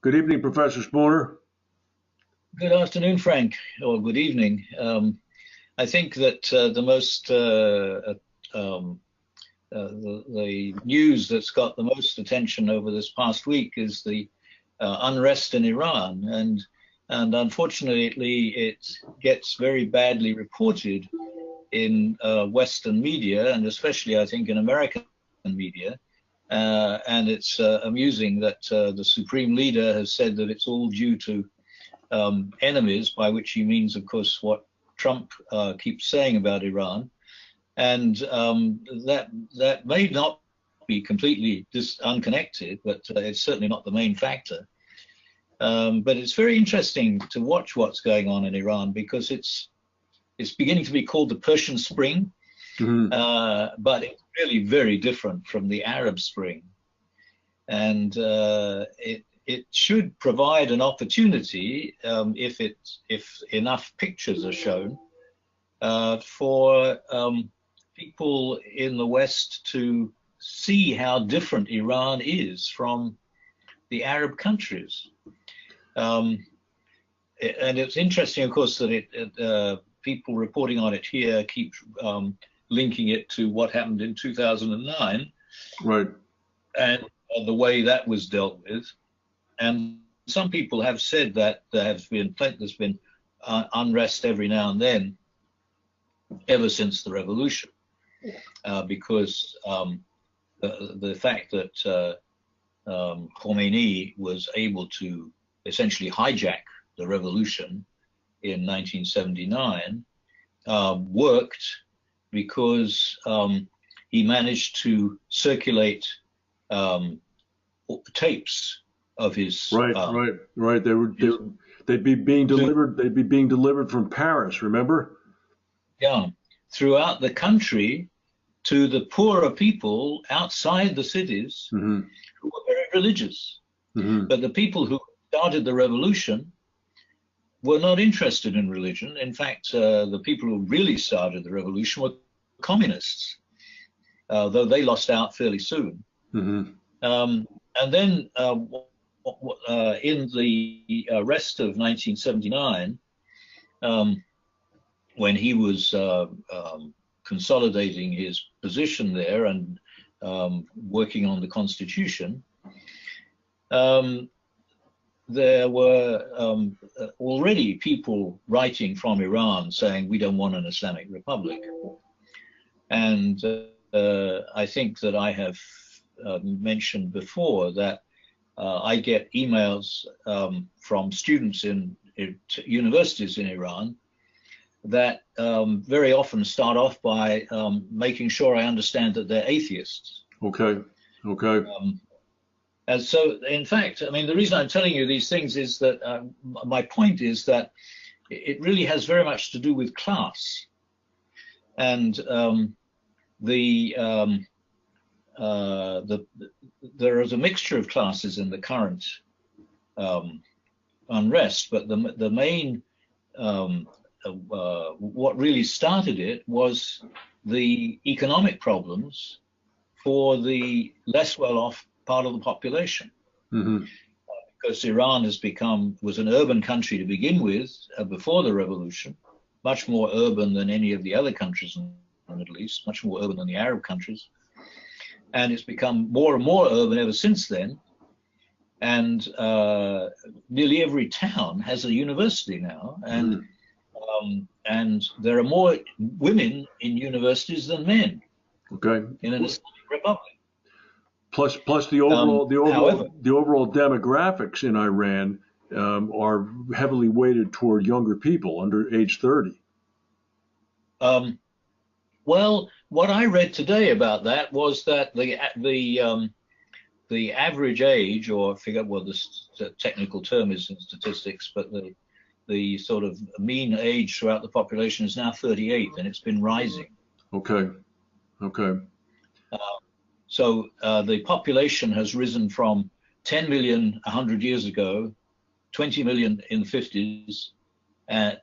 Good evening, Professor Spooner. Good afternoon, Frank, or good evening. I think that the news that's got the most attention over this past week is the unrest in Iran, and unfortunately, it gets very badly reported in Western media, and especially, I think, in American media. And it's amusing that the Supreme Leader has said that it's all due to enemies, by which he means, of course, what Trump keeps saying about Iran. And that may not be completely unconnected, but it's certainly not the main factor. But it's very interesting to watch what's going on in Iran, because it's beginning to be called the Persian Spring, but it's really very different from the Arab Spring. And it should provide an opportunity, if enough pictures are shown, for people in the West to see how different Iran is from the Arab countries. And it's interesting, of course, that people reporting on it here keep linking it to what happened in 2009, Right. and the way that was dealt with. And some people have said that there's been unrest every now and then ever since the revolution, because the fact that Khomeini was able to essentially hijack the revolution in 1979 worked because he managed to circulate tapes of his right. They'd be being delivered from Paris, remember? Yeah, throughout the country to the poorer people outside the cities, who were very religious. But the people who started the revolution were not interested in religion. In fact, the people who really started the revolution were communists, though they lost out fairly soon. And then in the rest of 1979, when he was consolidating his position there and working on the constitution, there were already people writing from Iran saying, we don't want an Islamic Republic. And I think that I have mentioned before that I get emails from students in universities in Iran that very often start off by making sure I understand that they're atheists. Okay. And so, in fact, I mean, the reason I'm telling you these things is that my point is that it really has very much to do with class. And there is a mixture of classes in the current unrest, but the main what really started it was the economic problems for the less well-off part of the population. Because Iran was an urban country to begin with before the revolution, much more urban than any of the other countries in the Middle East, much more urban than the Arab countries. And it's become more and more urban ever since then. And nearly every town has a university now. And there are more women in universities than men. Okay. In an Islamic republic. Plus the overall demographics in Iran are heavily weighted toward younger people under age 30. Well, what I read today about that was that the average age, or I forget what the technical term is in statistics, but the sort of mean age throughout the population is now 38, and it's been rising. Okay. So the population has risen from 10 million 100 years ago, 20 million in the 50s,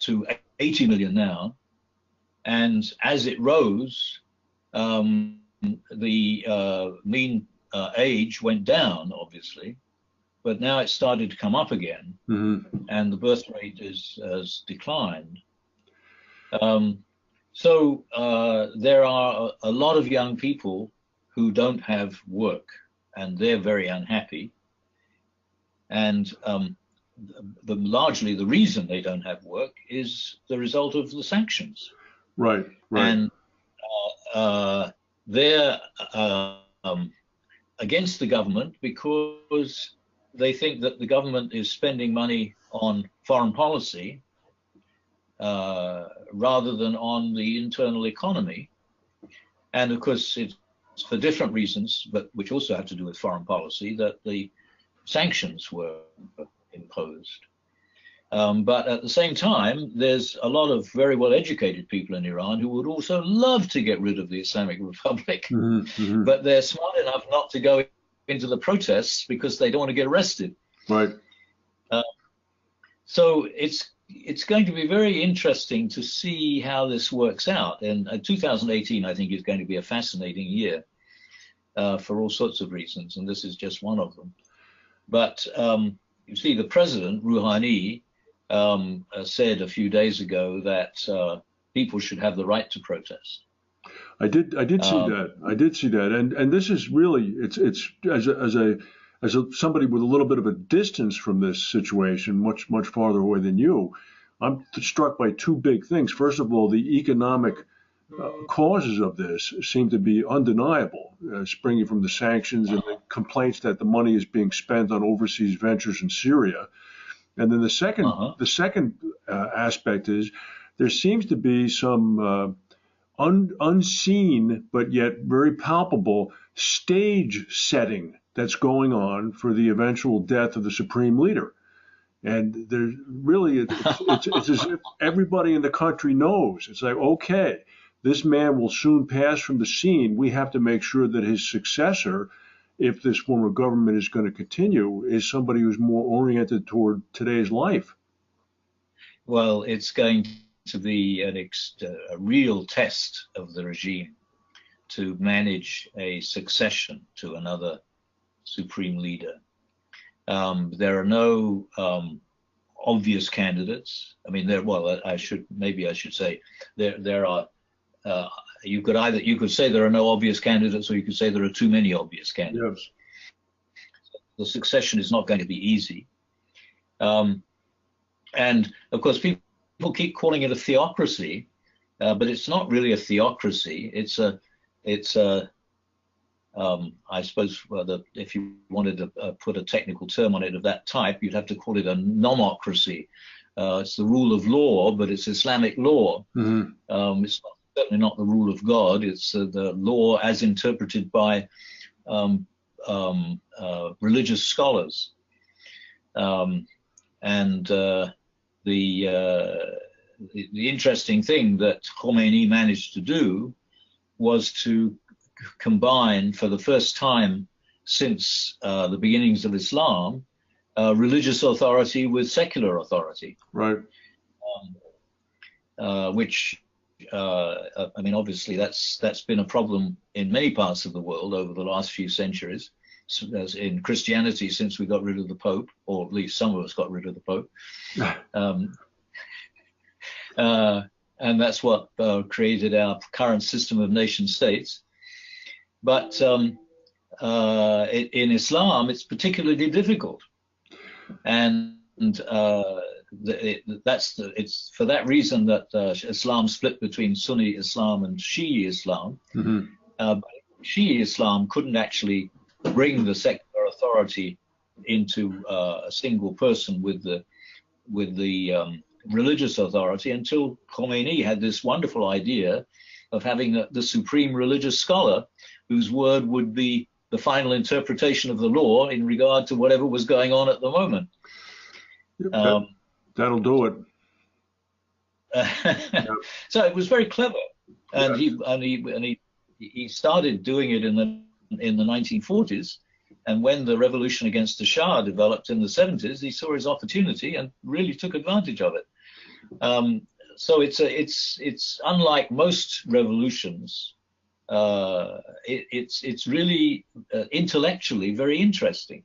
to 80 million now. And as it rose, the mean age went down, obviously. but now it's started to come up again, and the birth rate has declined. So there are a lot of young people who don't have work, and they're very unhappy. And largely the reason they don't have work is the result of the sanctions. Right. And they're against the government because they think that the government is spending money on foreign policy rather than on the internal economy. And of course, it's for different reasons, but which also have to do with foreign policy, that the sanctions were imposed. But at the same time, there's a lot of very well-educated people in Iran who would also love to get rid of the Islamic Republic, but they're smart enough not to go into the protests because they don't want to get arrested. Right. So it's going to be very interesting to see how this works out. And 2018, I think, is going to be a fascinating year for all sorts of reasons, and this is just one of them. But you see, the president, Rouhani, said a few days ago that people should have the right to protest. I did see that. I did see that, and this is really it's as somebody with a little bit of a distance from this situation, much farther away than you. I'm struck by two big things. First of all, the economic causes of this seem to be undeniable, springing from the sanctions and the complaints that the money is being spent on overseas ventures in Syria. And then the second aspect is there seems to be some unseen but yet very palpable stage setting that's going on for the eventual death of the supreme leader. And there's really, it's as if everybody in the country knows. It's like, okay, this man will soon pass from the scene. We have to make sure that his successor, if this form of government is going to continue, is somebody who's more oriented toward today's life. Well, it's going to be a real test of the regime to manage a succession to another supreme leader. There are no obvious candidates. I mean, I should say there are. You could say there are no obvious candidates, or you could say there are too many obvious candidates. Yes. The succession is not going to be easy, and of course, people keep calling it a theocracy, but it's not really a theocracy. It's a I suppose if you wanted to put a technical term on it of that type, you'd have to call it a nomocracy. It's the rule of law, but it's Islamic law. It's certainly not the rule of God. It's the law as interpreted by religious scholars. The interesting thing that Khomeini managed to do was to combine, for the first time since the beginnings of Islam, religious authority with secular authority. Right. Which, I mean, obviously that's been a problem in many parts of the world over the last few centuries. As in Christianity, since we got rid of the Pope, or at least some of us got rid of the Pope. And that's what created our current system of nation states. But in Islam, it's particularly difficult, and it's for that reason that Islam split between Sunni Islam and Shi'i Islam. Shi'i Islam couldn't actually bring the secular authority into a single person with the religious authority until Khomeini had this wonderful idea of having the supreme religious scholar whose word would be the final interpretation of the law in regard to whatever was going on at the moment. That'll do it. So it was very clever, and he started doing it in the 1940s, and when the revolution against the Shah developed in the 70s, he saw his opportunity and really took advantage of it. So it's unlike most revolutions. It's really intellectually very interesting,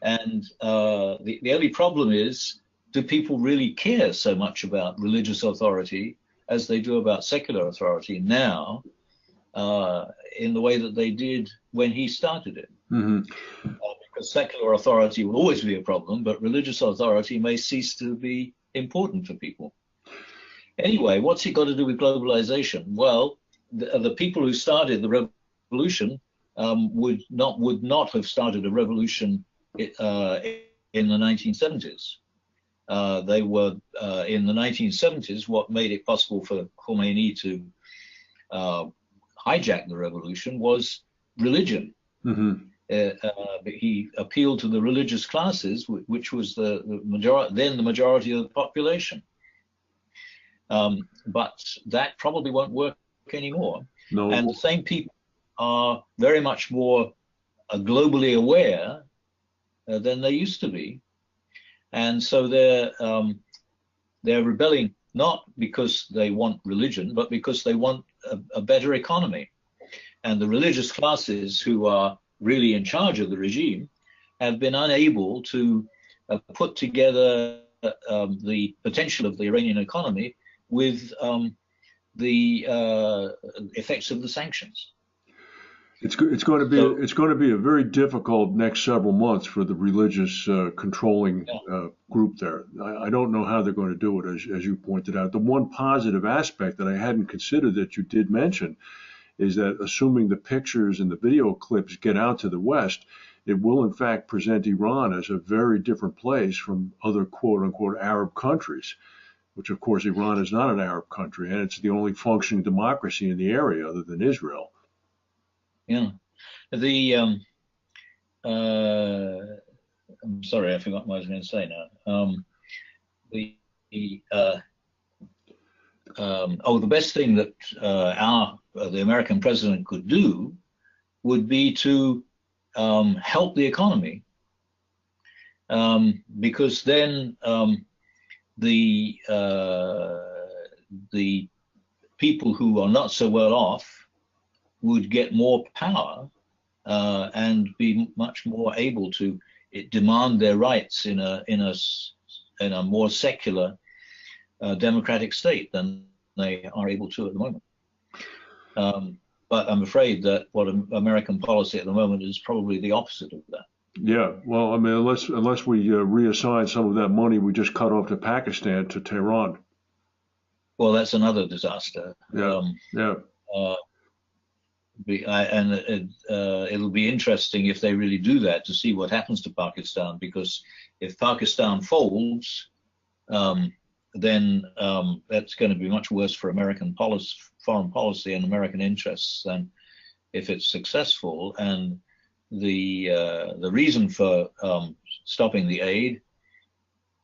And the only problem is, do people really care so much about religious authority as they do about secular authority now, in the way that they did when he started it? Mm-hmm. Because secular authority will always be a problem, but religious authority may cease to be important for people. Anyway, what's it got to do with globalization? Well, the people who started the revolution would not have started a revolution in the 1970s. They were in the 1970s. What made it possible for Khomeini to hijack the revolution was religion. Mm-hmm. He appealed to the religious classes, which was the majority of the population. But that probably won't work anymore. No. And the same people are very much more globally aware than they used to be. And so they're rebelling not because they want religion, but because they want a better economy. And the religious classes who are really in charge of the regime have been unable to put together the potential of the Iranian economy with the effects of the sanctions. It's going to be a very difficult next several months for the religious controlling group there. I don't know how they're going to do it, as you pointed out. The one positive aspect that I hadn't considered that you did mention is that, assuming the pictures and the video clips get out to the West, it will in fact present Iran as a very different place from other quote unquote Arab countries, which of course Iran is not an Arab country, and it's the only functioning democracy in the area other than Israel. Yeah. I'm sorry, I forgot what I was going to say now. The best thing that the American president could do would be to help the economy, because then the people who are not so well off would get more power and be much more able to demand their rights in a more secular democratic state than they are able to at the moment. But I'm afraid that what American policy at the moment is probably the opposite of that. Yeah, well, I mean, unless we reassign some of that money we just cut off to Pakistan to Tehran. Well, that's another disaster. Yeah. It'll be interesting if they really do that, to see what happens to Pakistan, because if Pakistan folds, then that's going to be much worse for American foreign policy and American interests than if it's successful. And the reason for stopping the aid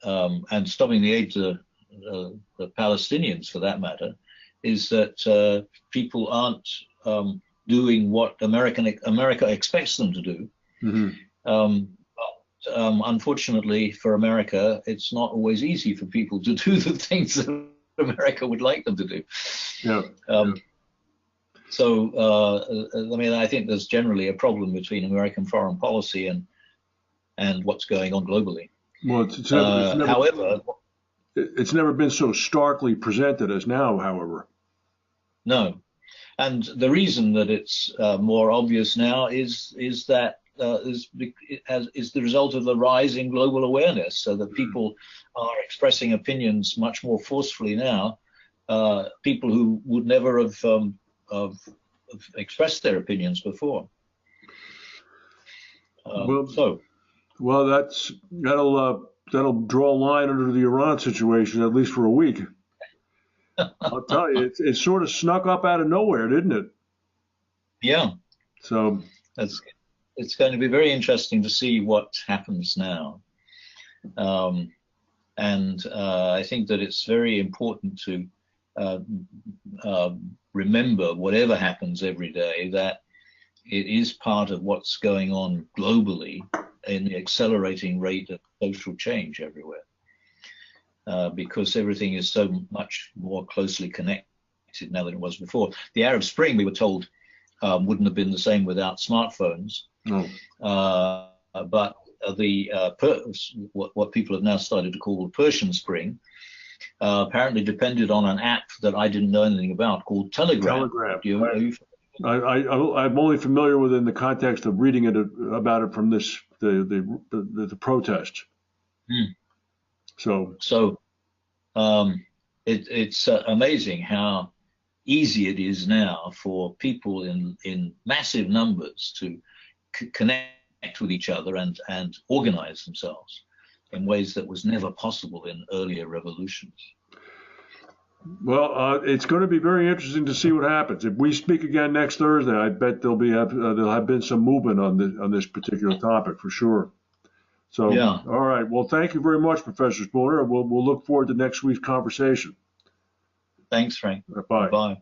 and stopping the aid to the Palestinians, for that matter, is that people aren't doing what America expects them to do. Mm-hmm. But unfortunately for America, it's not always easy for people to do the things that America would like them to do. Yeah. So, I mean, I think there's generally a problem between American foreign policy and what's going on globally. Well, it's never been so starkly presented as now, however. No. And the reason that it's more obvious now is the result of the rise in global awareness, so that people are expressing opinions much more forcefully now. People who would never have expressed their opinions before. Well, that'll draw a line under the Iran situation, at least for a week. I'll tell you, it sort of snuck up out of nowhere, didn't it? Yeah. So it's going to be very interesting to see what happens now. And I think that it's very important to remember, whatever happens every day, that it is part of what's going on globally in the accelerating rate of social change everywhere. Because everything is so much more closely connected now than it was before. The Arab Spring, we were told, wouldn't have been the same without smartphones. No. But what people have now started to call the Persian Spring, apparently depended on an app that I didn't know anything about called Telegram. Telegram. I'm only familiar with it in the context of reading about it from the protest. So it's amazing how easy it is now for people in massive numbers to connect with each other and organize themselves in ways that was never possible in earlier revolutions. Well, it's going to be very interesting to see what happens. If we speak again next Thursday, I bet there'll have been some movement on this particular topic for sure. So, yeah. All right. Well, thank you very much, Professor Spooner. We'll look forward to next week's conversation. Thanks, Frank. Bye. Bye.